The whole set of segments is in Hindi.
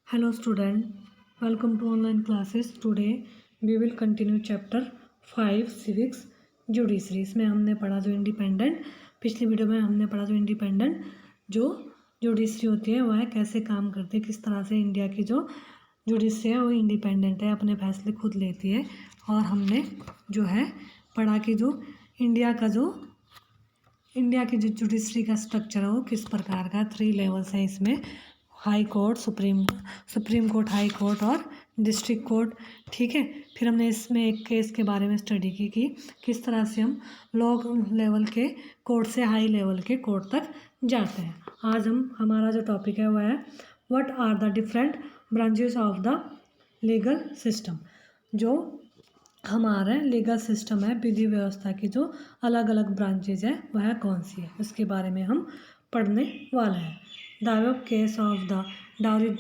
Hello student, welcome to online classes. Today we will continue chapter 5 civics judiciary. इसमें हमने पढ़ा जो इंडिपेंडेंट, पिछली वीडियो में हमने पढ़ा जो इंडिपेंडेंट जो जुडिशरी होती है वह कैसे काम करती है, किस तरह से इंडिया की जो जुडिशरी है वो इंडिपेंडेंट है, अपने फैसले खुद लेती है। और हमने जो है पढ़ा कि जो इंडिया की जो जुडिशरी का स्ट्रक्चर है वो किस प्रकार का, 3 लेवल्स है इसमें, high court, supreme court, high court और डिस्ट्रिक्ट कोर्ट। ठीक है, फिर हमने इसमें एक केस के बारे में स्टडी की कि किस तरह से हम लो लेवल के कोर्ट से हाई लेवल के कोर्ट तक जाते हैं। आज हमारा जो टॉपिक है वह है what are the different branches of the legal system. जो हमारा लीगल सिस्टम है, विधि व्यवस्था की जो अलग अलग ब्रांचेज है वह कौन सी है, उसके बारे में हम पढ़ने वाले हैं। The above case of the dowry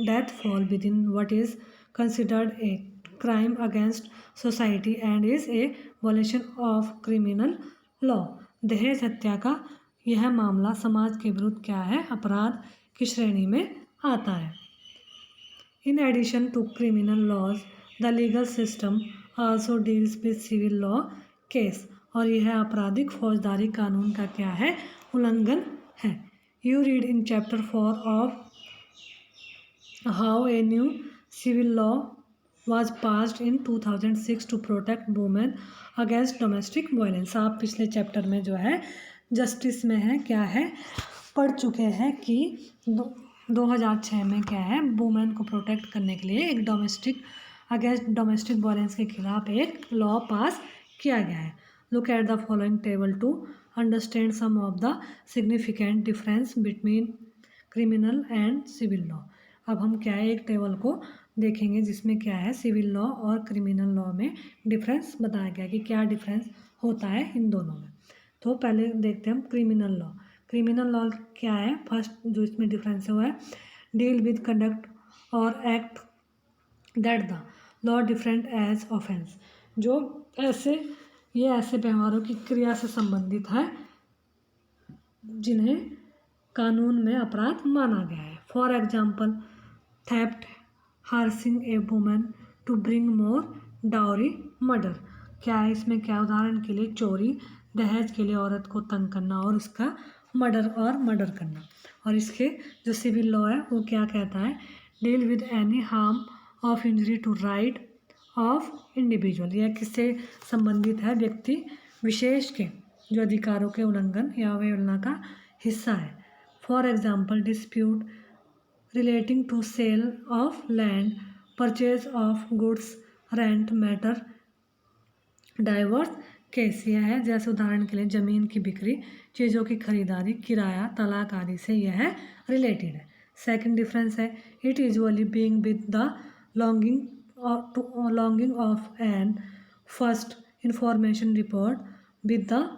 death fall within what is considered a crime against society and is a violation of criminal law। दहेज हत्या का यह मामला समाज के विरुद्ध क्या है, अपराध की श्रेणी में आता है। In addition to criminal laws, the legal system also deals with civil law case। और यह आपराधिक फौजदारी कानून का क्या है, उल्लंघन है। You read in chapter 4 of how a new civil law was passed in 2006 to protect women against domestic violence। आप पिछले चैप्टर में जो है जस्टिस में है क्या है पढ़ चुके हैं कि 2006 में क्या है, वुमेन को प्रोटेक्ट करने के लिए एक डोमेस्टिक वायलेंस के खिलाफ एक लॉ पास किया गया है। Look at the following table to understand some of the significant difference between criminal and civil law. अब हम क्या है एक टेबल को देखेंगे जिसमें क्या है सिविल लॉ और क्रिमिनल लॉ में डिफरेंस बताया गया कि क्या डिफरेंस होता है इन दोनों में। तो पहले देखते हैं हम क्रिमिनल लॉ। क्रिमिनल लॉ क्या है, फर्स्ट जो इसमें डिफरेंस है वो है डील विद कंडक्ट और act that the law different as offence. जो ऐसे व्यवहारों की क्रिया से संबंधित है जिन्हें कानून में अपराध माना गया है। For example theft, harassing a woman to bring more dowry, murder. क्या है इसमें, क्या उदाहरण के लिए चोरी, दहेज के लिए औरत को तंग करना और उसका मर्डर करना। और इसके जो सिविल लॉ है वो क्या कहता है, deal with any harm of injury to right of individual. यह किससे संबंधित है, व्यक्ति विशेष के जो अधिकारों के उल्लंघन या अवहेलना का हिस्सा है। For example dispute relating to sale of land, purchase of goods, rent matter, divorce case. यह है जैसे उदाहरण के लिए ज़मीन की बिक्री, चीज़ों की खरीदारी, किराया, तलाक आदि से यह रिलेटेड है। सेकंड डिफरेंस है it usually being with the longing of an first information report with the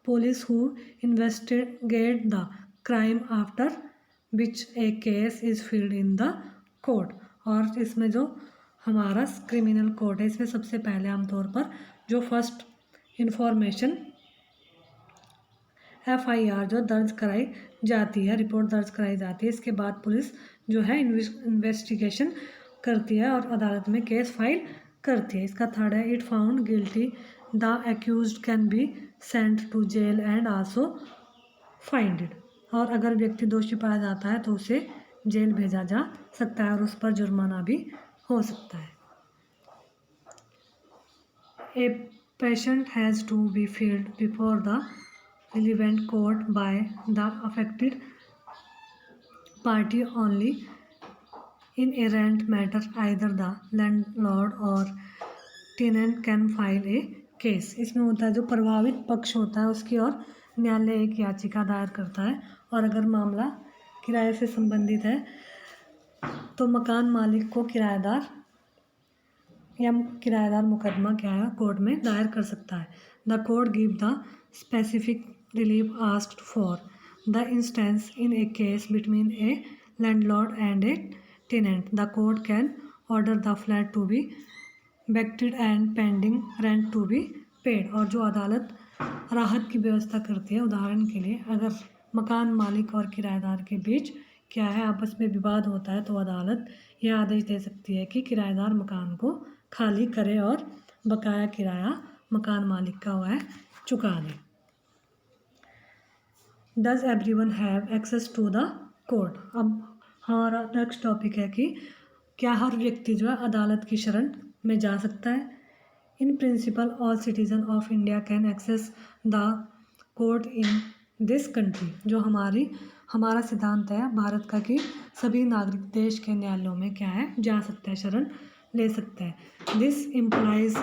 police who investigate the crime after which a case is filed in the court। और इसमें जो हमारा क्रिमिनल कोड है इसमें सबसे पहले आमतौर पर जो फर्स्ट इंफॉर्मेशन FIR जो दर्ज कराई जाती है, रिपोर्ट दर्ज कराई जाती है, इसके बाद पुलिस जो है इन्वेस्टिगेशन करती है और अदालत में केस फाइल करती है। इसका थर्ड है it found guilty the accused can be sent to jail and also fined. और अगर व्यक्ति दोषी पाया जाता है तो उसे जेल भेजा जा सकता है और उस पर जुर्माना भी हो सकता है। A patient has to be filed before the relevant court by the affected party only in a rent matter either the landlord or tenant can file a case। इसमें होता है जो प्रभावित पक्ष होता है उसकी और न्यायालय एक याचिका दायर करता है और अगर मामला किराए से संबंधित है तो मकान मालिक को किराएदार मुकदमा क्या है कोर्ट में दायर कर सकता है। The court give the specific relief asked for the instance in a case between a landlord and a tenant the court can order the flat to be vacated and pending rent to be paid। और जो अदालत राहत की व्यवस्था करती है, उदाहरण के लिए अगर मकान मालिक और किराएदार के बीच क्या है आपस में विवाद होता है तो अदालत यह आदेश दे सकती है कि किराएदार मकान को खाली करे और बकाया किराया मकान मालिक का वह चुका दे। Does everyone have access to the court. अब हमारा नेक्स्ट टॉपिक है कि क्या हर व्यक्ति जो है अदालत की शरण में जा सकता है। In principle all citizen of India can access the court in this country. जो हमारा सिद्धांत है भारत का कि सभी नागरिक देश के न्यायालयों में क्या है जा सकता है, शरण ले सकता है। This implies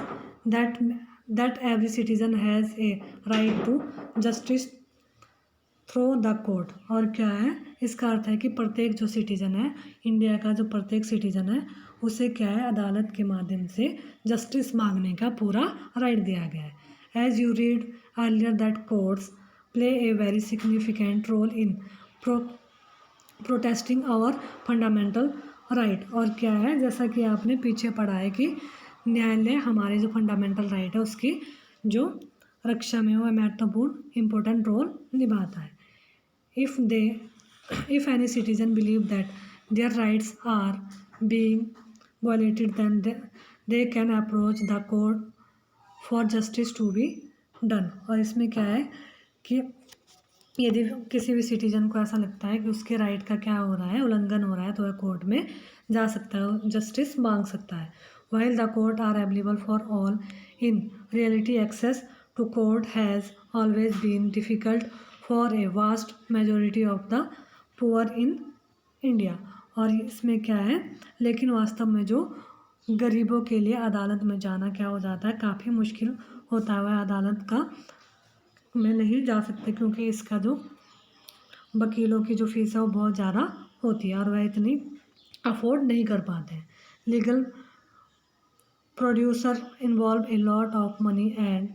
that every citizen has a right to justice through the court. और क्या है इसका अर्थ है कि प्रत्येक जो सिटीज़न है, इंडिया का जो प्रत्येक सिटीज़न है उसे क्या है अदालत के माध्यम से जस्टिस मांगने का पूरा राइट दिया गया है। As you read earlier that courts play a very significant role in protesting our fundamental right. और क्या है जैसा कि आपने पीछे पढ़ा है कि न्यायालय हमारे जो फंडामेंटल राइट है उसकी जो रक्षा में वह महत्वपूर्ण इम्पोर्टेंट रोल निभाता है। If any citizen believe that their rights are being violated, then they can approach the court for justice to be done। और इसमें क्या है कि यदि किसी भी सिटीजन को ऐसा लगता है कि उसके राइट का क्या हो रहा है, उल्लंघन हो रहा है, तो वह कोर्ट में जा सकता है, जस्टिस मांग सकता है। While the court are available for all, in reality access to court has always been difficult for a vast majority of the poor in India। और इसमें क्या है लेकिन वास्तव में जो गरीबों के लिए अदालत में जाना क्या हो जाता है, काफ़ी मुश्किल होता है। वह अदालत का में नहीं जा सकते क्योंकि इसका जो वकीलों की जो फीस है वो बहुत ज़्यादा होती है और वह इतनी अफोर्ड नहीं कर पाते हैं। Legal producer involve a lot of money and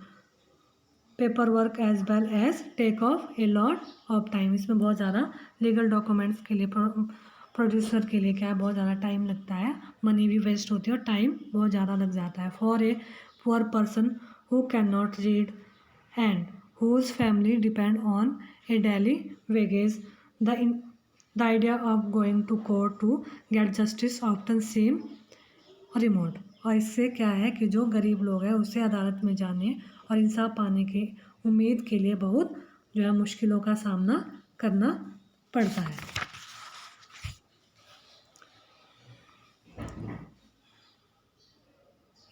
paper work as well as take of a lot of time. इसमें बहुत ज़्यादा लीगल डॉक्यूमेंट्स के लिए प्रोड्यूसर के लिए क्या है बहुत ज़्यादा टाइम लगता है, मनी भी वेस्ट होती है और टाइम बहुत ज़्यादा लग जाता है। For a poor person who can not read and whose family depend on a daily wages the idea of going to court to get justice often seem remote. और इससे क्या है कि जो गरीब लोग हैं उसे अदालत में जाने और इंसाफ पाने की उम्मीद के लिए बहुत जो है मुश्किलों का सामना करना पड़ता है।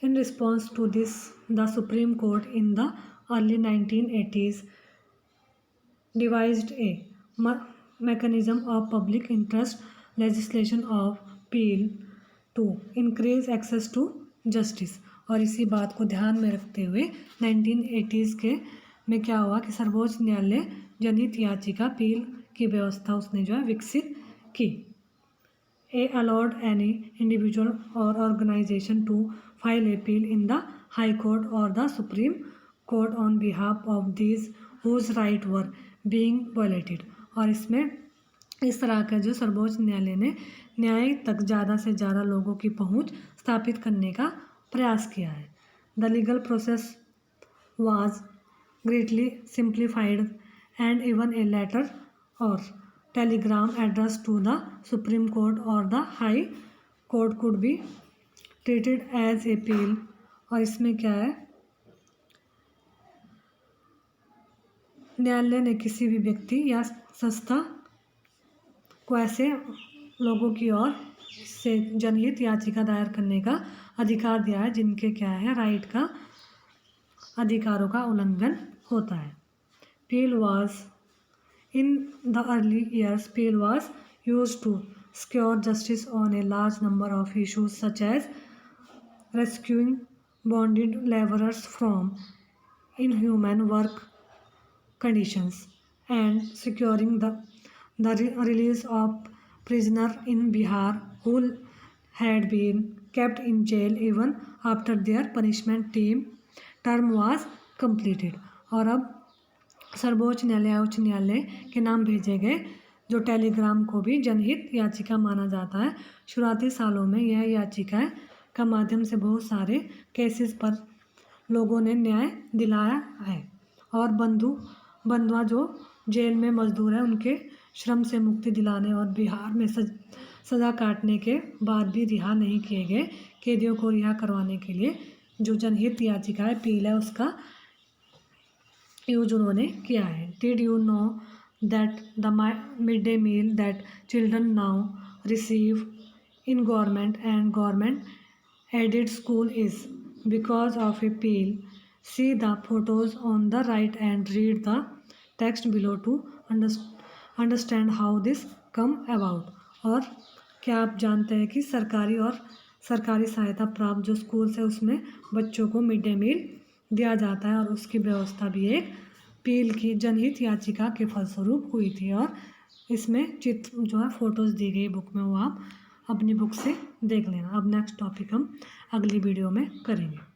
In response to this the supreme court in the early 1980s devised a mechanism of public interest legislation of appeal to increase access to justice। और इसी बात को ध्यान में रखते हुए 1980s के में क्या हुआ कि सर्वोच्च न्यायालय जनहित याचिका अपील की व्यवस्था उसने जो है विकसित की। A allowed any individual or organisation to file appeal in the high court or the supreme court on behalf of these whose right were being violated. और इसमें इस तरह का जो सर्वोच्च न्यायालय ने न्याय तक ज़्यादा से ज़्यादा लोगों की पहुंच स्थापित करने का प्रयास किया है। The legal process was greatly simplified and even a letter or telegram address to the supreme court or the high court could be treated as a appeal. और इसमें क्या है न्यायालय ने किसी भी व्यक्ति या संस्था को ऐसे लोगों की ओर से जनहित याचिका दायर करने का अधिकार दिया है जिनके क्या है राइट का अधिकारों का उल्लंघन होता है। appeal was in the early years appeal was used to secure justice on a large number of issues such as rescuing bonded laborers from inhuman work conditions and securing the release of prisoners in Bihar who had been kept in jail even after their punishment term was completed। और अब सर्वोच्च न्यायालय उच्च न्यायालय के नाम भेजे गए जो टेलीग्राम को भी जनहित याचिका माना जाता है। शुरुआती सालों में यह याचिका का माध्यम से बहुत सारे केसेस पर लोगों ने न्याय दिलाया है और बंधुआ जो जेल में मजदूर हैं उनके श्रम से मुक्ति दिलाने और बिहार में सज़ा काटने के बाद भी रिहा नहीं किए गए कैदियों को रिहा करवाने के लिए जो जनहित याचिका अपील है उसका यूज उन्होंने किया है। Did you know that the mid day meal that children now receive in government and government aided school is because of appeal? See the photos on the right and read the text below to understand how this come about। और क्या आप जानते हैं कि सरकारी और सरकारी सहायता प्राप्त जो स्कूल है उसमें बच्चों को मिड डे मील दिया जाता है और उसकी व्यवस्था भी एक अपील की जनहित याचिका के फलस्वरूप हुई थी। और इसमें चित्र जो है फ़ोटोज़ दी गई बुक में, वो आप अपनी बुक से देख लेना। अब नेक्स्ट टॉपिक हम अगली वीडियो में करेंगे।